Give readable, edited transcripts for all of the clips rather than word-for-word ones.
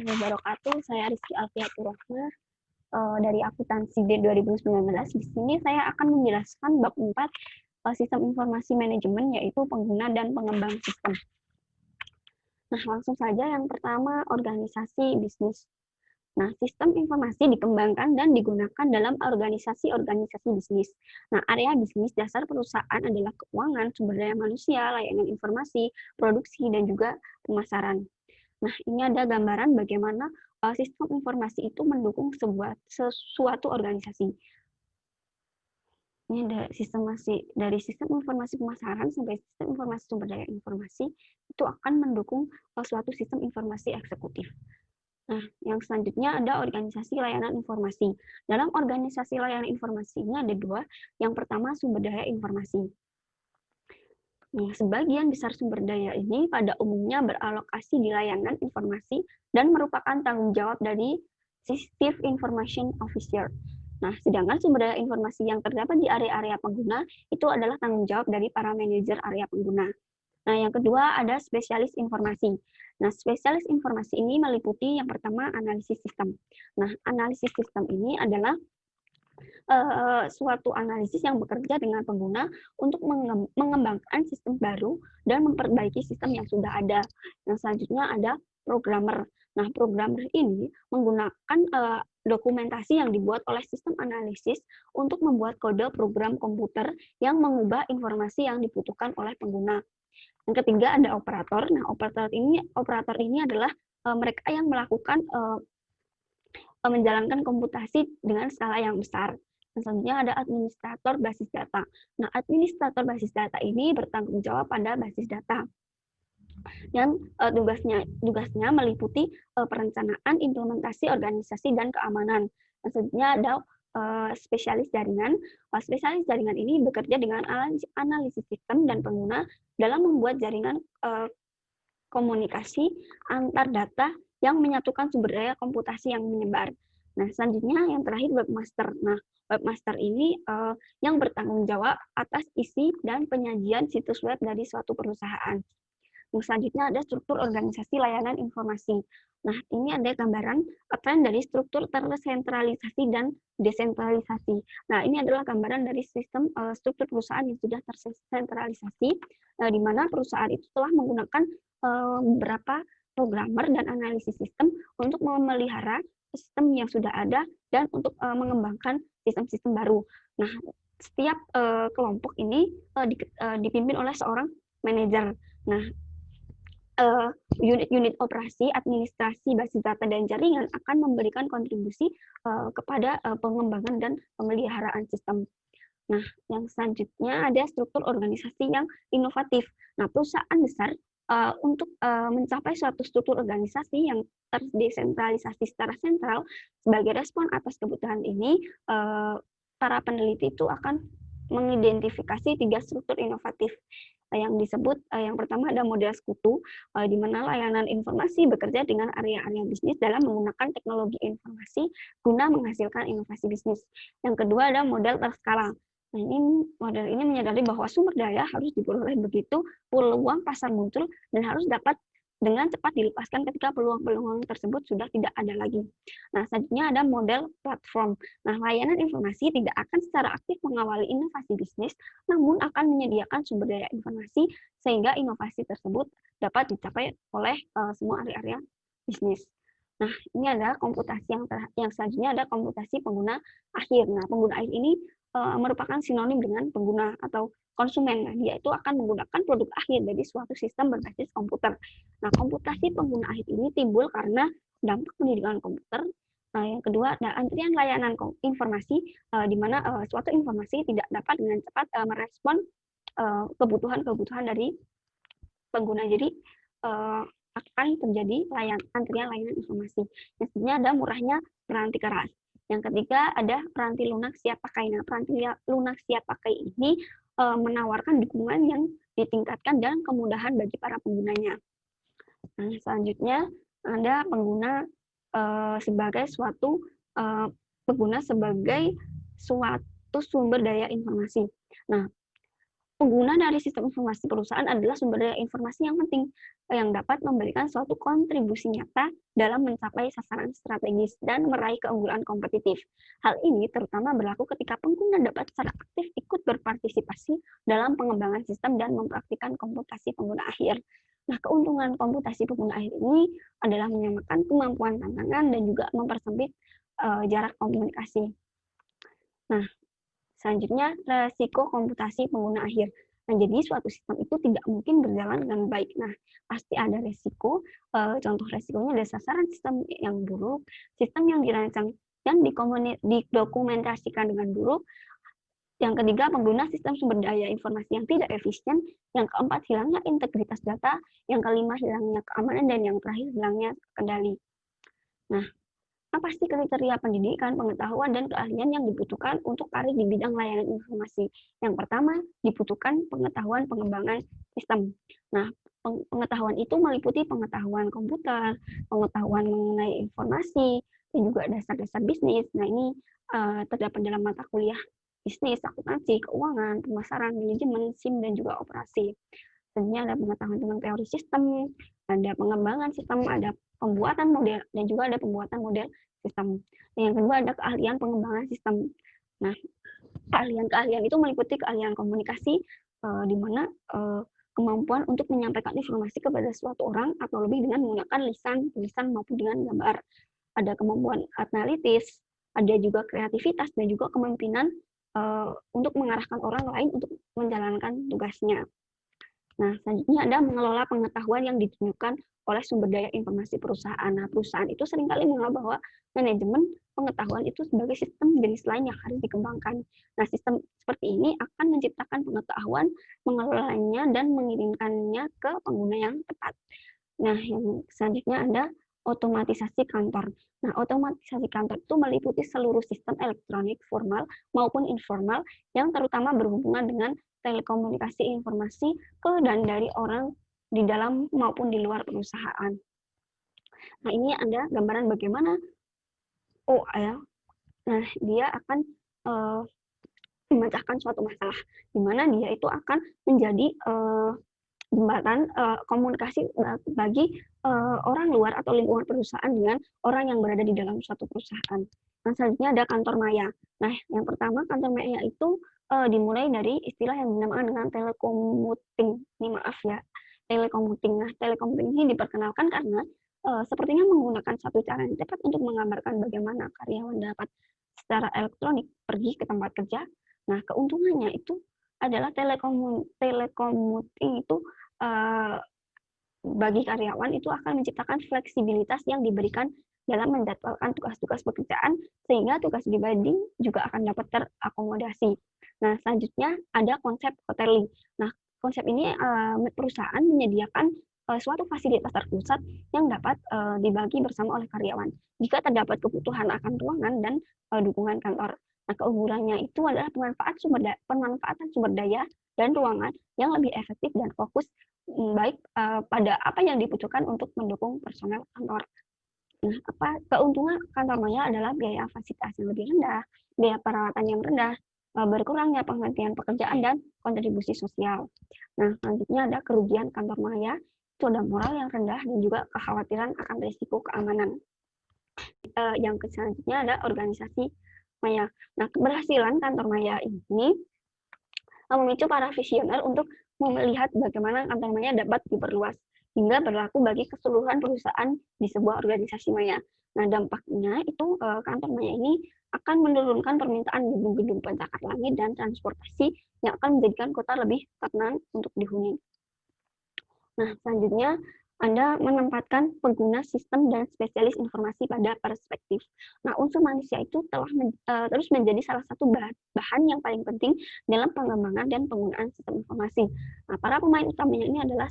warahmatullahi wabarakatuh. Saya Rizky Alfiatur Rahmah dari akuntansi D 2019. Di sini saya akan menjelaskan bab 4 sistem informasi manajemen, yaitu pengguna dan pengembang sistem. Nah, langsung saja yang pertama, organisasi bisnis. Nah, sistem informasi dikembangkan dan digunakan dalam organisasi-organisasi bisnis. Nah, area bisnis dasar perusahaan adalah keuangan, sumber daya manusia, layanan informasi, produksi, dan juga pemasaran. Nah, ini ada gambaran bagaimana sistem informasi itu mendukung suatu organisasi. Ini dari sistem informasi pemasaran sampai sistem informasi sumber daya informasi itu akan mendukung suatu sistem informasi eksekutif. Nah, yang selanjutnya ada organisasi layanan informasi. Dalam organisasi layanan informasi ini ada dua. Yang pertama, sumber daya informasi. Nah, sebagian besar sumber daya ini pada umumnya beralokasi di layanan informasi dan merupakan tanggung jawab dari Chief Information Officer. Nah, sedangkan sumber daya informasi yang terdapat di area-area pengguna itu adalah tanggung jawab dari para manajer area pengguna. Nah, yang kedua ada spesialis informasi. Nah, spesialis informasi ini meliputi yang pertama analisis sistem. Nah, analisis sistem ini adalah suatu analisis yang bekerja dengan pengguna untuk mengembangkan sistem baru dan memperbaiki sistem yang sudah ada. Yang selanjutnya ada programmer. Nah, programmer ini menggunakan dokumentasi yang dibuat oleh sistem analisis untuk membuat kode program komputer yang mengubah informasi yang dibutuhkan oleh pengguna. Yang ketiga ada operator. Nah, operator ini adalah mereka yang melakukan menjalankan komputasi dengan skala yang besar. Dan selanjutnya ada administrator basis data. Nah, administrator basis data ini bertanggung jawab pada basis data. Yang tugasnya meliputi perencanaan, implementasi, organisasi, dan keamanan. Dan selanjutnya ada spesialis jaringan. Spesialis jaringan ini bekerja dengan analisis sistem dan pengguna dalam membuat jaringan komunikasi antar data yang menyatukan sumber daya komputasi yang menyebar. Nah, selanjutnya yang terakhir webmaster. Nah, webmaster ini yang bertanggung jawab atas isi dan penyajian situs web dari suatu perusahaan. Yang selanjutnya ada struktur organisasi layanan informasi. Nah, ini ada gambaran tren dari struktur tersentralisasi dan desentralisasi. Nah, ini adalah gambaran dari sistem struktur perusahaan yang sudah tersentralisasi, di mana perusahaan itu telah menggunakan beberapa programmer dan analisis sistem untuk memelihara sistem yang sudah ada dan untuk mengembangkan sistem-sistem baru. Nah, setiap kelompok ini dipimpin oleh seorang manajer. Nah, unit-unit operasi, administrasi, basis data, dan jaringan akan memberikan kontribusi kepada pengembangan dan pemeliharaan sistem. Nah, yang selanjutnya ada struktur organisasi yang inovatif. Nah, perusahaan besar untuk mencapai suatu struktur organisasi yang terdesentralisasi secara sentral, sebagai respon atas kebutuhan ini, para peneliti itu akan mengidentifikasi 3 struktur inovatif yang disebut. Yang pertama ada model sekutu, di mana layanan informasi bekerja dengan area-area bisnis dalam menggunakan teknologi informasi guna menghasilkan inovasi bisnis. Yang kedua ada model terskala. Nah, model ini menyadari bahwa sumber daya harus diperoleh begitu peluang pasar muncul dan harus dapat dengan cepat dilepaskan ketika peluang-peluang tersebut sudah tidak ada lagi. Nah, selanjutnya ada model platform. Nah, layanan informasi tidak akan secara aktif mengawali inovasi bisnis, namun akan menyediakan sumber daya informasi sehingga inovasi tersebut dapat dicapai oleh semua area-area bisnis. Nah, ini ada komputasi yang selanjutnya ada komputasi pengguna akhir. Nah, pengguna akhir ini merupakan sinonim dengan pengguna atau konsumen. Nah, dia itu akan menggunakan produk akhir dari suatu sistem berbasis komputer. Nah, komputasi pengguna akhir ini timbul karena dampak pendidikan komputer. Nah, yang kedua ada antrian layanan informasi, di mana suatu informasi tidak dapat dengan cepat merespon kebutuhan dari pengguna. Jadi akan terjadi antrian layanan informasi. Yang selanjutnya ada murahnya peranti keras. Yang ketiga ada peranti lunak siap pakai. Nah, peranti lunak siap pakai ini menawarkan dukungan yang ditingkatkan dan kemudahan bagi para penggunanya. Nah, selanjutnya ada pengguna sebagai suatu sumber daya informasi. Nah, Pengguna dari sistem informasi perusahaan adalah sumber daya informasi yang penting yang dapat memberikan suatu kontribusi nyata dalam mencapai sasaran strategis dan meraih keunggulan kompetitif. Hal ini terutama berlaku ketika pengguna dapat secara aktif ikut berpartisipasi dalam pengembangan sistem dan mempraktikkan komputasi pengguna akhir. Nah, keuntungan komputasi pengguna akhir ini adalah menyamakan kemampuan tantangan dan juga mempersempit jarak komunikasi. Nah, selanjutnya, resiko komputasi pengguna akhir. Nah, jadi suatu sistem itu tidak mungkin berjalan dengan baik. Nah, pasti ada resiko. Contoh resikonya ada sasaran sistem yang buruk, sistem yang dirancang dan didokumentasikan dengan buruk. Yang ketiga, pengguna sistem sumber daya informasi yang tidak efisien. Yang keempat, hilangnya integritas data. Yang kelima, hilangnya keamanan. Dan yang terakhir, hilangnya kendali. Nah, apa sih kriteria pendidikan, pengetahuan, dan keahlian yang dibutuhkan untuk karir di bidang layanan informasi? Yang pertama, dibutuhkan pengetahuan pengembangan sistem. Nah, pengetahuan itu meliputi pengetahuan komputer, pengetahuan mengenai informasi, dan juga dasar-dasar bisnis. Nah, ini terdapat dalam mata kuliah bisnis, akuntansi, keuangan, pemasaran, manajemen, SIM, dan juga operasi. Tentunya ada pengetahuan tentang teori sistem, ada pengembangan sistem, ada pembuatan model, dan juga ada pembuatan model sistem. Dan yang kedua ada keahlian pengembangan sistem. Nah, keahlian-keahlian itu meliputi keahlian komunikasi, di mana kemampuan untuk menyampaikan informasi kepada suatu orang atau lebih dengan menggunakan lisan, tulisan, maupun dengan gambar. Ada kemampuan analitis, ada juga kreativitas, dan juga kemampinan untuk mengarahkan orang lain untuk menjalankan tugasnya. Nah, selanjutnya ada mengelola pengetahuan yang ditunjukkan oleh sumber daya informasi perusahaan. Nah, perusahaan itu seringkali menganggap bahwa manajemen pengetahuan itu sebagai sistem jenis lain yang harus dikembangkan. Nah, sistem seperti ini akan menciptakan pengetahuan, mengelolanya, dan mengirimkannya ke pengguna yang tepat. Nah, yang selanjutnya ada otomatisasi kantor. Nah, otomatisasi kantor itu meliputi seluruh sistem elektronik formal maupun informal yang terutama berhubungan dengan telekomunikasi informasi ke dan dari orang di dalam maupun di luar perusahaan. Nah, ini ada gambaran bagaimana OL. Nah, dia akan memecahkan suatu masalah, di mana dia itu akan menjadi jembatan komunikasi bagi orang luar atau lingkungan perusahaan dengan orang yang berada di dalam suatu perusahaan. Nah, selanjutnya ada kantor maya. Nah, yang pertama kantor maya itu dimulai dari istilah yang dinamakan dengan telekomuting. Ini maaf ya, telekomuting. Nah, telekomuting ini diperkenalkan karena sepertinya menggunakan satu cara yang tepat untuk menggambarkan bagaimana karyawan dapat secara elektronik pergi ke tempat kerja. Nah, keuntungannya itu adalah telekomuting itu bagi karyawan itu akan menciptakan fleksibilitas yang diberikan dalam menjadwalkan tugas-tugas pekerjaan sehingga tugas pribadi juga akan dapat terakomodasi. Nah, selanjutnya ada konsep hoteling. Nah, konsep ini perusahaan menyediakan suatu fasilitas terpusat yang dapat dibagi bersama oleh karyawan. Jika terdapat kebutuhan akan ruangan dan dukungan kantor. Nah, keunggulannya itu adalah pemanfaatan sumber daya dan ruangan yang lebih efektif dan fokus baik pada apa yang dibutuhkan untuk mendukung personel kantor. Nah, keuntungan kantor maya adalah biaya fasilitas yang lebih rendah, biaya perawatan yang rendah, berkurangnya penghentian pekerjaan dan kontribusi sosial. Nah, selanjutnya ada kerugian kantor maya, itu ada moral yang rendah dan juga kekhawatiran akan risiko keamanan. Yang selanjutnya ada organisasi maya. Nah, keberhasilan kantor maya ini memicu para visioner untuk melihat bagaimana kantor maya dapat diperluas hingga berlaku bagi keseluruhan perusahaan di sebuah organisasi maya. Nah, dampaknya itu kantor maya ini akan menurunkan permintaan gedung-gedung pencakar langit dan transportasi yang akan menjadikan kota lebih tenang untuk dihuni. Nah, selanjutnya Anda menempatkan pengguna sistem dan spesialis informasi pada perspektif. Nah, unsur manusia itu telah terus menjadi salah satu bahan yang paling penting dalam pengembangan dan penggunaan sistem informasi. Nah, para pemain utamanya ini adalah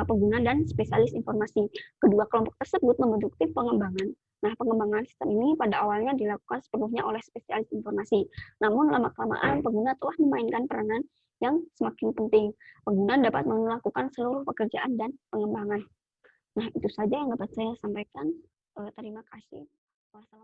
pengguna dan spesialis informasi. Kedua kelompok tersebut membentuk tim pengembangan. Nah, pengembangan sistem ini pada awalnya dilakukan sepenuhnya oleh spesialis informasi. Namun, lama-kelamaan pengguna telah memainkan peranan yang semakin penting. Pengguna dapat melakukan seluruh pekerjaan dan pengembangan. Nah, itu saja yang dapat saya sampaikan. Terima kasih. Wassalamualaikum.